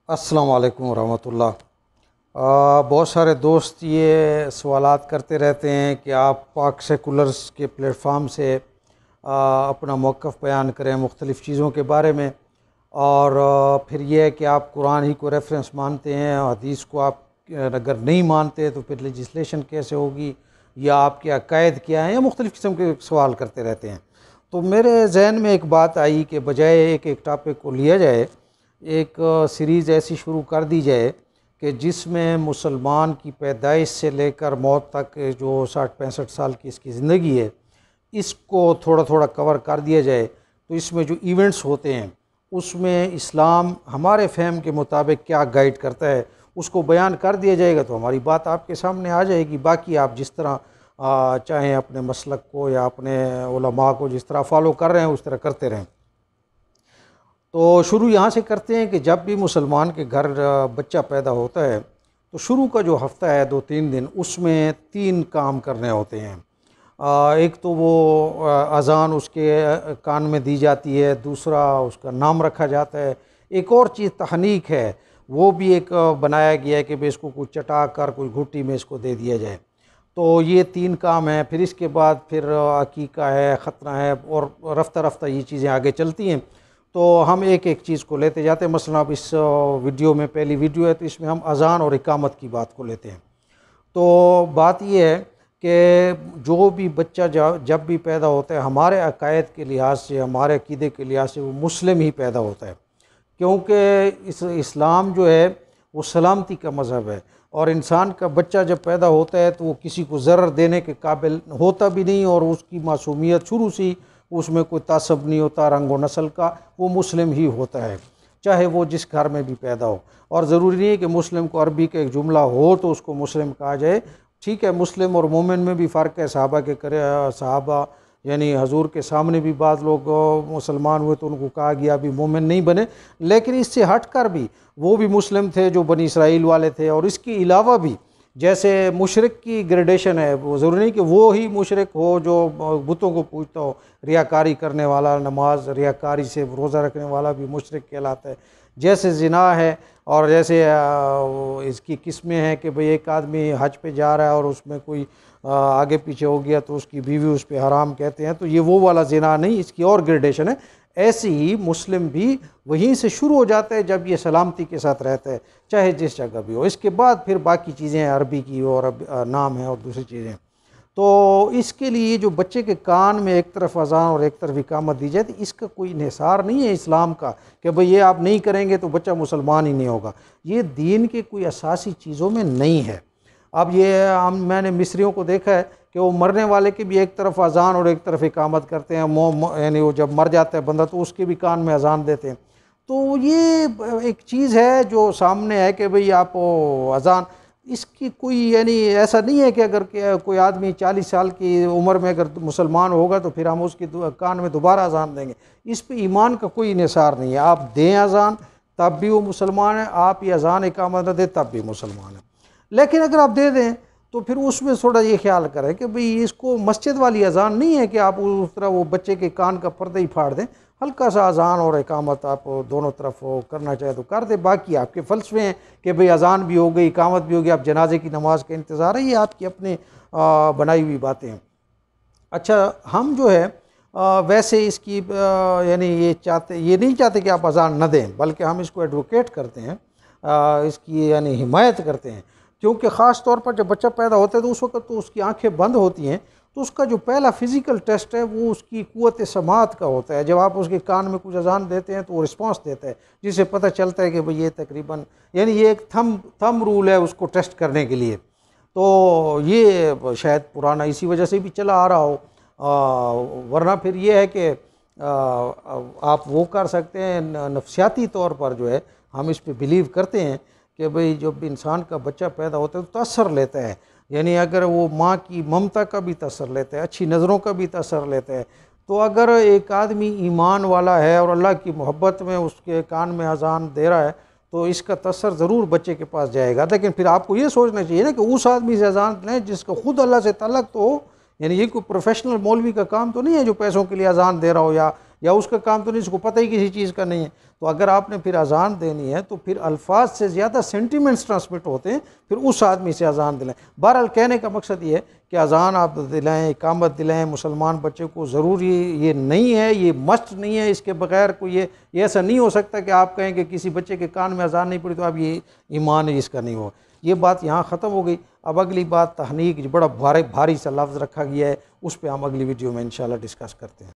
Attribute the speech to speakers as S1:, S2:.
S1: अस्सलाम वालेकुम रहमतुल्लाह। बहुत सारे दोस्त ये सवालात करते रहते हैं कि आप पाक सेकुलर्स के प्लेटफार्म से अपना मौक़िफ़ बयान करें मुख्तलिफ़ चीज़ों के बारे में, और फिर यह है कि आप कुरान ही को रेफरेंस मानते हैं, हदीस को आप अगर नहीं मानते तो फिर लेजिस्लेशन कैसे होगी, या आपके अकायद क्या हैं, या मुख्तलिफ़ किस्म के सवाल करते रहते हैं। तो मेरे जहन में एक बात आई कि बजाय एक एक टॉपिक को लिया जाए, एक सीरीज़ ऐसी शुरू कर दी जाए कि जिसमें मुसलमान की पैदाइश से लेकर मौत तक जो 60-65 साल की इसकी ज़िंदगी है, इसको थोड़ा थोड़ा कवर कर दिया जाए। तो इसमें जो इवेंट्स होते हैं उसमें इस्लाम हमारे फ़हम के मुताबिक क्या गाइड करता है उसको बयान कर दिया जाएगा, तो हमारी बात आपके सामने आ जाएगी। बाकी आप जिस तरह चाहें अपने मसलक को या अपने उलमा को जिस तरह फॉलो कर रहे हैं उस तरह करते रहें। तो शुरू यहाँ से करते हैं कि जब भी मुसलमान के घर बच्चा पैदा होता है तो शुरू का जो हफ्ता है 2-3 दिन उसमें 3 काम करने होते हैं। एक तो वो अज़ान उसके कान में दी जाती है, दूसरा उसका नाम रखा जाता है, एक और चीज़ तहनीक है, वो भी एक बनाया गया है कि भाई इसको कुछ चटा कर कोई घुट्टी में इसको दे दिया जाए। तो ये 3 काम हैं। फिर इसके बाद फिर अकीका है, ख़तना है, और रफ्ता रफ्ता ये चीज़ें आगे चलती हैं। तो हम एक एक चीज़ को लेते जाते हैं। मसलन अब इस वीडियो में पहली वीडियो है तो इसमें हम अज़ान और इकामत की बात को लेते हैं। तो बात यह है कि जो भी बच्चा जब भी पैदा होता है हमारे अकायद के लिहाज से, हमारे अकीदे के लिहाज से वो मुस्लिम ही पैदा होता है, क्योंकि इस्लाम जो है वो सलामती का मज़हब है। और इंसान का बच्चा जब पैदा होता है तो वो किसी को ज़रर देने के काबिल होता भी नहीं, और उसकी मासूमियत शुरू से उसमें कोई तासब नहीं होता रंग व नस्ल का, वो मुस्लिम ही होता है, चाहे वो जिस घर में भी पैदा हो। और ज़रूरी नहीं है कि मुस्लिम को अरबी का एक जुमला हो तो उसको मुस्लिम कहा जाए। ठीक है, मुस्लिम और मोमिन में भी फ़र्क है। सहाबा यानी हजूर के सामने भी बाद लोग मुसलमान हुए तो उनको कहा गया अभी मोमिन नहीं बने, लेकिन इससे हट कर भी वो भी मुस्लिम थे जो बनी इसराइल वाले थे। और इसके अलावा भी जैसे मुशरिक की ग्रेडेशन है, वो ज़रूरी नहीं कि वो ही मुशरिक हो जो बुतों को पूजता हो। रियाकारी करने वाला, नमाज रियाकारी से रोज़ा रखने वाला भी मुशरिक कहलाता है। जैसे ज़िना है, और जैसे इसकी किस्में हैं कि भाई एक आदमी हज पे जा रहा है और उसमें कोई आगे पीछे हो गया तो उसकी बीवी उस पर हराम कहते हैं, तो ये वो वाला ज़िना नहीं, इसकी और ग्रेडेशन है। ऐसे ही मुस्लिम भी वहीं से शुरू हो जाता है जब ये सलामती के साथ रहता है, चाहे जिस जगह भी हो। इसके बाद फिर बाकी चीज़ें अरबी की और नाम है और दूसरी चीज़ें। तो इसके लिए जो बच्चे के कान में एक तरफ अज़ान और एक तरफ इकामत दी जाए, तो इसका कोई निसार नहीं है इस्लाम का कि भाई ये आप नहीं करेंगे तो बच्चा मुसलमान ही नहीं होगा। ये दीन के कोई असासी चीज़ों में नहीं है। अब ये मैंने मिस्रियों को देखा है कि वो मरने वाले की भी एक तरफ अज़ान और एक तरफ इकामत करते हैं। यानी वो जब मर जाता है बंदा तो उसके भी कान में अज़ान देते हैं। तो ये एक चीज़ है जो सामने है कि भाई आप अज़ान, इसकी कोई यानी ऐसा नहीं है कि अगर कोई आदमी 40 साल की उम्र में अगर मुसलमान होगा तो फिर हम उसकी कान में दोबारा अज़ान देंगे। इस पे ईमान का कोई निसार नहीं है। आप दें अज़ान तब भी वो मुसलमान है, आप ये अज़ान इकामत न दें तब भी मुसलमान है। लेकिन अगर आप दे दें तो फिर उसमें थोड़ा ये ख्याल करें कि भाई इसको मस्जिद वाली अज़ान नहीं है कि आप उस तरह वो बच्चे के कान का पर्दा ही फाड़ दें। हल्का सा अज़ान और इकामत आप दोनों तरफ करना चाहे तो कर दे। बाकी आपके फ़लसफ़े हैं कि भाई अज़ान भी हो गई, इकामत भी हो गई, आप जनाजे की नमाज का इंतज़ार है, ये आपकी अपनी बनाई हुई बातें हैं। अच्छा, हम जो है वैसे इसकी यानी ये नहीं चाहते कि आप अज़ान न दें, बल्कि हम इसको एडवोकेट करते हैं, इसकी यानी हिमायत करते हैं। क्योंकि ख़ास तौर पर जब बच्चा पैदा होता है तो उस वक्त तो उसकी आंखें बंद होती हैं, तो उसका जो पहला फ़िज़िकल टेस्ट है वो उसकी क़ुव्वत समाअत का होता है। जब आप उसके कान में कुछ अज़ान देते हैं तो वो रिस्पॉन्स देता है, जिससे पता चलता है कि भाई ये तकरीबन यानी ये एक थम रूल है उसको टेस्ट करने के लिए। तो ये शायद पुराना इसी वजह से भी चला आ रहा हो, वरना फिर ये है कि आप वो कर सकते हैं नफ्सियाती तौर पर जो है हम इस पर बिलीव करते हैं कि भाई जब इंसान का बच्चा पैदा होता है तो तअस्सुर लेता है। यानी अगर वो माँ की ममता का भी तअस्सुर लेता है, अच्छी नज़रों का भी तअस्सुर लेता है। तो अगर एक आदमी ईमान वाला है और अल्लाह की मोहब्बत में उसके कान में अज़ान दे रहा है तो इसका तअस्सुर ज़रूर बच्चे के पास जाएगा। लेकिन फिर आपको ये सोचना चाहिए ना कि उस आदमी से अज़ान लें जिसका खुद अल्लाह से ताल्लुक़ तो हो। यानी ये कोई प्रोफेशनल मौलवी का काम तो नहीं है जो पैसों के लिए अज़ान दे रहा हो या या उसका काम तो नहीं, उसको पता ही किसी चीज़ का नहीं है। तो अगर आपने फिर अजान देनी है तो फिर अल्फाज से ज़्यादा सेंटिमेंट्स ट्रांसमिट होते हैं, फिर उस आदमी से अजान दिलाएं। बहरहाल कहने का मकसद ये है कि अजान आप दिलाएं, इकामत दिलाएं मुसलमान बच्चे को, ज़रूरी ये नहीं है, ये मस्ट नहीं है, इसके बगैर कोई ये ऐसा नहीं हो सकता कि आप कहें कि किसी बच्चे के कान में अजान नहीं पड़ी तो आप ये ईमान है इसका नहीं हो। ये बात यहाँ ख़त्म हो गई। अब अगली बात तहनीक, बड़ा भारी सा लफ्ज़ रखा गया है, उस पर हम अगली वीडियो में इंशाल्लाह डिस्कस करते हैं।